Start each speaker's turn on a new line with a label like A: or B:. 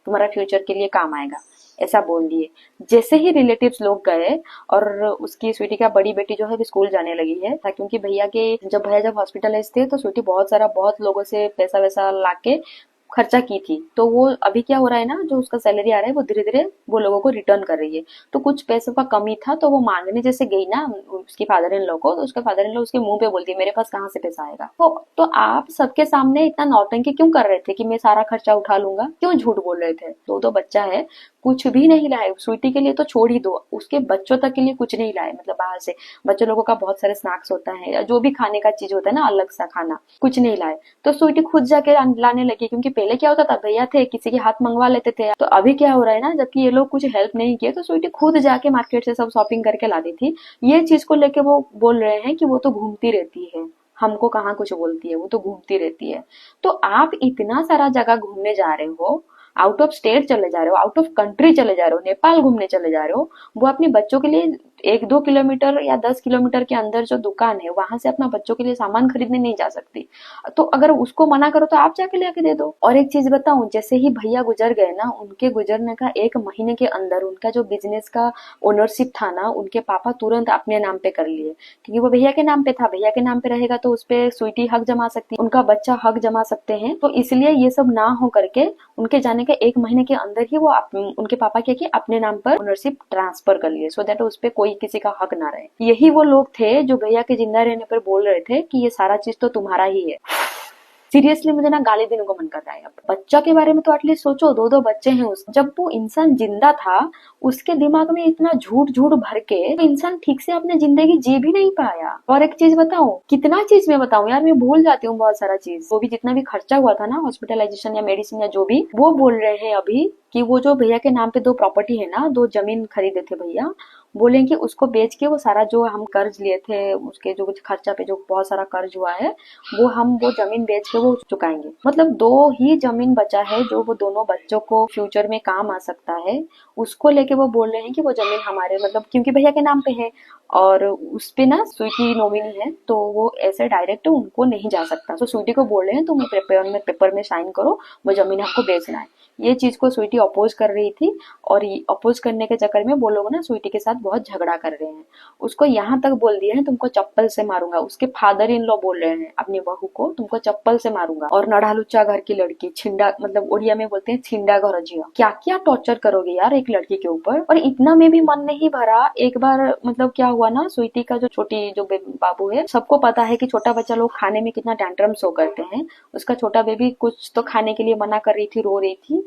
A: तुम्हारा फ्यूचर के लिए काम आएगा, ऐसा बोल दिए। जैसे ही रिलेटिव्स लोग गए और उसकी स्वीटी का बड़ी बेटी जो है अभी स्कूल जाने लगी है, क्योंकि भैया के जब भैया जब हॉस्पिटलाइज थे तो स्वीटी बहुत लोगों से पैसा वैसा लाके खर्चा की थी। तो वो अभी क्या हो रहा है ना, जो उसका सैलरी आ रहा है वो धीरे धीरे वो लोगों को रिटर्न कर रही है। तो कुछ पैसों का कमी था, तो वो मांगने जैसे गई ना उसकी फादर इन लॉ को, तो उसके फादर इन लॉ उसके मुंह पे बोलती है मेरे पास कहाँ से पैसा आएगा। तो आप सबके सामने इतना नौटंकी क्यों कर रहे थे कि मैं सारा खर्चा उठा लूंगा, क्यों झूठ बोल रहे थे। दो बच्चा है, कुछ भी नहीं लाए स्वीटी के लिए, तो छोड़ ही दो, उसके बच्चों तक के लिए कुछ नहीं लाए। मतलब बाहर से बच्चों लोगों का बहुत सारे स्नैक्स होता है या जो भी खाने का चीज होता है ना, अलग सा खाना, कुछ नहीं लाए। तो स्वीटी खुद जाके लाने लगी, क्योंकि पहले क्या होता था भैया थे किसी के हाथ मंगवा लेते थे। तो अभी क्या हो रहा है ना, जबकि ये लोग कुछ हेल्प नहीं किए, तो स्वीटी खुद जाके मार्केट से सब शॉपिंग करके लाती थी। ये चीज को लेके वो बोल रहे हैं कि वो तो घूमती रहती है, हमको कहाँ कुछ बोलती है, वो तो घूमती रहती है। तो आप इतना सारा जगह घूमने जा रहे हो, आउट ऑफ स्टेट चले जा रहे हो, आउट ऑफ कंट्री चले जा रहे हो, नेपाल घूमने चले जा रहे हो, वो अपने बच्चों के लिए 1-2 किलोमीटर या 10 किलोमीटर के अंदर जो दुकान है वहां से अपना बच्चों के लिए सामान खरीदने नहीं जा सकती। तो अगर उसको मना करो तो आप जाके लेके दे दो। और एक चीज बताऊं, जैसे ही भैया गुजर गए ना, उनके गुजरने का 1 महीने के अंदर उनका जो बिजनेस का ओनरशिप था ना, उनके पापा तुरंत अपने नाम पे कर लिए, क्योंकि वो भैया के नाम पे था। भैया के नाम पे रहेगा तो उसपे स्वीटी हक जमा सकती है, उनका बच्चा हक जमा सकते हैं। तो इसलिए ये सब ना हो करके उनके जाने के 1 महीने के अंदर ही वो उनके पापा क्या किए, अपने नाम पर ओनरशिप ट्रांसफर कर लिए, सो दैट उस पे कोई किसी का हक ना रहे। यही वो लोग थे जो भैया के जिंदा रहने पर बोल रहे थे कि ये सारा चीज तो तुम्हारा ही है। सीरियसली मुझे ना गाली देने को मन कर रहा है। अब बच्चा के बारे में तो एटलीस्ट सोचो, दो बच्चे हैं उस, जब वो इंसान जिंदा था उसके दिमाग में इतना झूठ झूठ भर के, तो इंसान ठीक से अपने जिंदगी जी भी नहीं पाया। और एक चीज बताऊं, कितना चीज मैं बताऊं यार, मैं भूल जाती हूँ बहुत सारा चीज। वो भी जितना भी खर्चा हुआ था ना, हॉस्पिटलाइजेशन या मेडिसिन या जो भी, वो बोल रहे हैं अभी कि वो जो भैया के नाम पे 2 प्रॉपर्टी है ना, 2 जमीन खरीदे थे भैया, बोले कि उसको बेच के वो सारा जो हम कर्ज लिए थे, उसके जो कुछ खर्चा पे जो बहुत सारा कर्ज हुआ है, वो हम वो जमीन बेच के वो चुकाएंगे। मतलब 2 ही जमीन बचा है जो वो दोनों बच्चों को फ्यूचर में काम आ सकता है, उसको लेके वो बोल रहे हैं कि वो जमीन हमारे, मतलब क्योंकि भैया के नाम पे है और उस पे ना स्वीटी नॉमिनी है, तो वो ऐसे डायरेक्ट उनको नहीं जा सकता। तो स्वीटी को बोल रहे हैं तुम पेपर में साइन करो, वो जमीन हमको बेचना है। ये चीज को स्वीटी अपोज कर रही थी, और अपोज करने के चक्कर में वो लोग ना स्वीटी के साथ बहुत झगड़ा कर रहे हैं। उसको यहाँ तक बोल दिया है तुमको चप्पल से मारूंगा। उसके फादर इन लॉ बोल रहे हैं अपनी बहू को तुमको चप्पल से मारूंगा। और नढ़ालुच्चा घर की लड़की, छिंडा, मतलब उड़िया में बोलते हैं छिंडा घर जिया, क्या क्या टॉर्चर करोगे यार एक लड़की के ऊपर। और इतना में भी मन नहीं भरा। एक बार मतलब क्या हुआ ना, स्वीटी का जो छोटी जो बाबू है, सबको पता है कि छोटा बच्चा लोग खाने में कितना टैंट्रम शो करते हैं। उसका छोटा बेबी कुछ तो खाने के लिए मना कर रही थी, रो रही थी।